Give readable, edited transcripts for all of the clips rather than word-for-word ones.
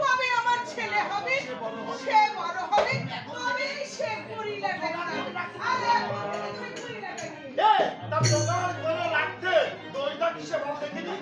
কবে আমার ছেলে হবে, সে বড় হবে, তবে সে করিলা রাখতে দইটা কিসে বল দেখিনি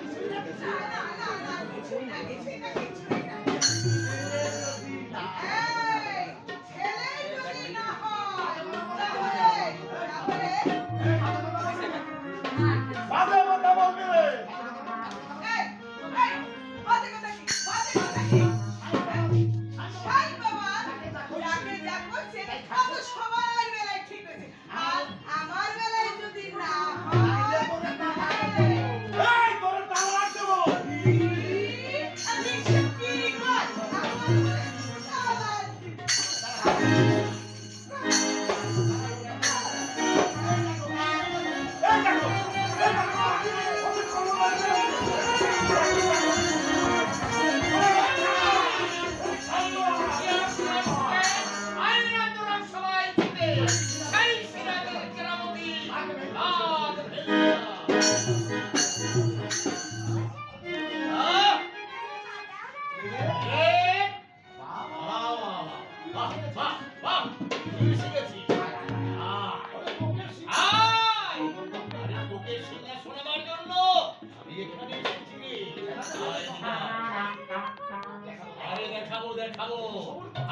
দেখাবো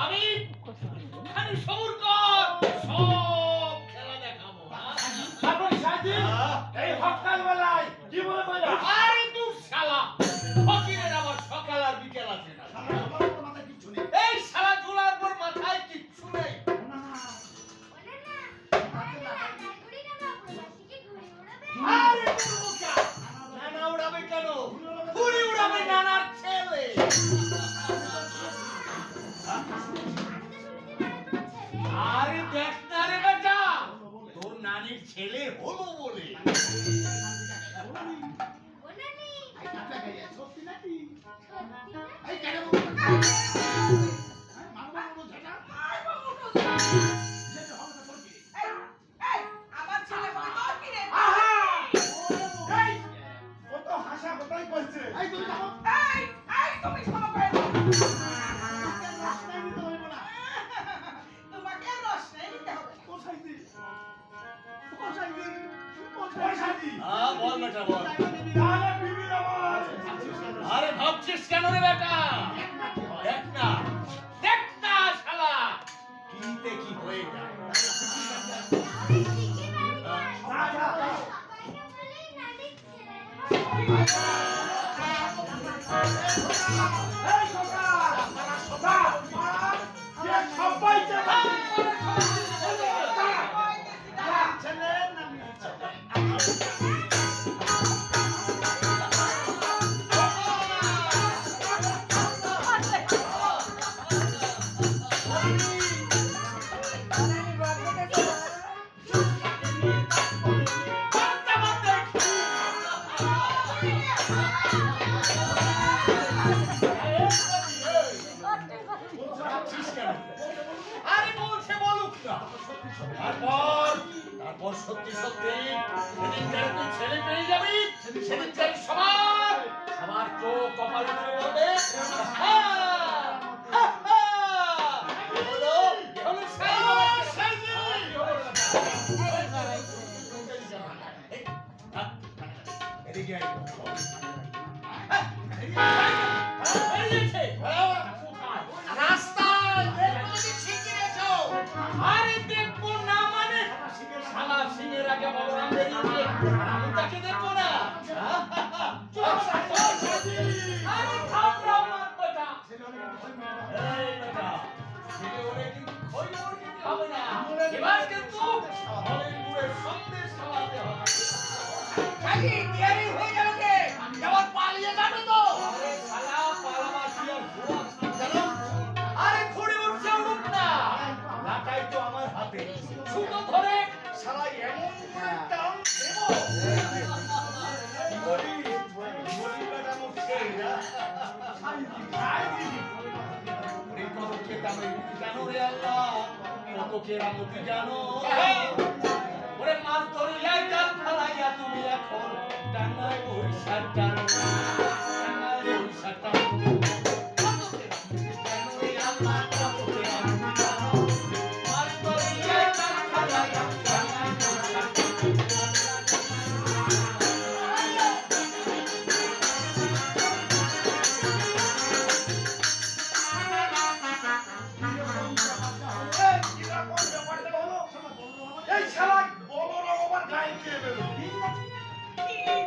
আমি খালি সবুর কর, সব খেলা দেখাবো। তারপর সাজি এই সকাল বেলায় কি বলে কইলা আরে তুই শালা ফকিরের আবার সকাল আর বিকেল আছে না। এই শালা জোলার পর মাথায় কিচ্ছু নেই। আরে তুই নানা উড়াবে কেন? ঘুড়ি উড়াবে নানার ছেলে। আরে দেখ না রে বেটা, তোর নানির ছেলে হলো বলে। আমার ছেলে হবে তোর কি রে? কত হাসা কথাই কইছে তুমি ক্ষমা করে দাও। তোমাকে রসনাই দিতে হবে। বল বেটা বল। আরে বিবির আওয়াজ আরে ভাবছিস কেন রে বেটা? দেখ না শালা কিতে কি হয়ে যায়। সবাইকে আরে বলছে বলুক না। তারপর সত্যি সত্যি সেদিনকার তুই ছেলে পেয়ে যাবি। সেদিনকার সবার চোখ কপালে ধরে বলবে এদিকে রাস্তায় আরে দেখবো না মানে শালা সিংহের আগে বলরাম বেরিয়েছে, আমি তাকে দেখবো না। আরে থামরাও না বেটা। এই বেটা, ছেলে ওরে কিন্তু খই মুরগি হবে না। এবার কিন্তু হলিউডের সন্দেশ খাওয়াতে হবে। নাকি দেরি হয়ে গেল যে এবার পালিয়ে যাবে তো আরে শালা পালাবার কি আর জোর কেন? আরে ঘুরে উঠছে উঠুক না লাটাই তো আমার হাতে ছুটো ধরে সারা এমন করে টান দেবো কি বলি বলি বেটা মুখে না খাই দিবি ওরে কত খেতামে জানো রে আল্লাহ কত কেরামতি জানো ওরে মাছ ধরিয়াই জাল ফালাইয়া তুমি এখন ডাঙায় বৈশাখ টানো ডাঙায় বৈশাখ টানো কত কেরামতি জানো রে আল্লাহ কত কেরামতি জানো মাছ ধরিয়াই জাল ফালাইয়া ডাঙায় বৈশাখ টানো এই কিরকম ব্যাপারটা হলো এই শালা বলরাম আমার গায়ে কে বেরো কি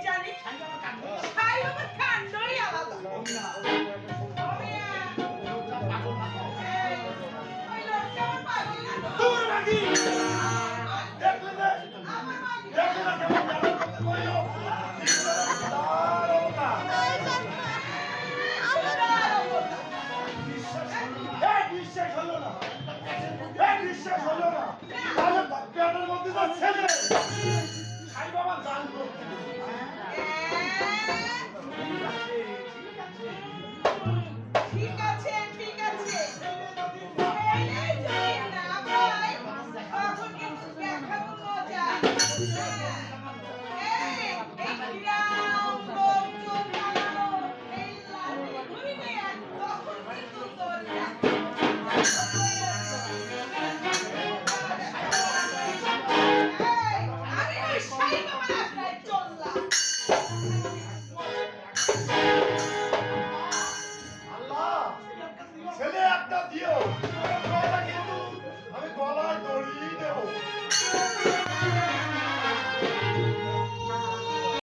জানি সাই বাবার কাণ্ডই আলাদা তবে ওই লোকটা আমার পাগল না তো। দূর নাকি দেখলে না আমার পাগল দেখলে না কেমন জানো করতে কইলো দাঁড়াও না বিশ্বাস হলো না বিশ্বাস হলো না তাহলে পেটের মধ্যে তো ছেলে সাই বাবা জানতো ঠিক আছে ঠিক আছে এই যদি না পাই তখন কিন্তু দেখাবো মজা এই গ্রাম লোকজন বানানো এই লাঠি ঘুরিয়ে তখন কিন্তু তোর আমি ওই সাই বাবার আশায় চললাম আল্লাহ ছেলে একটা দিও কিন্তু আমি গলায় দড়ি দেবো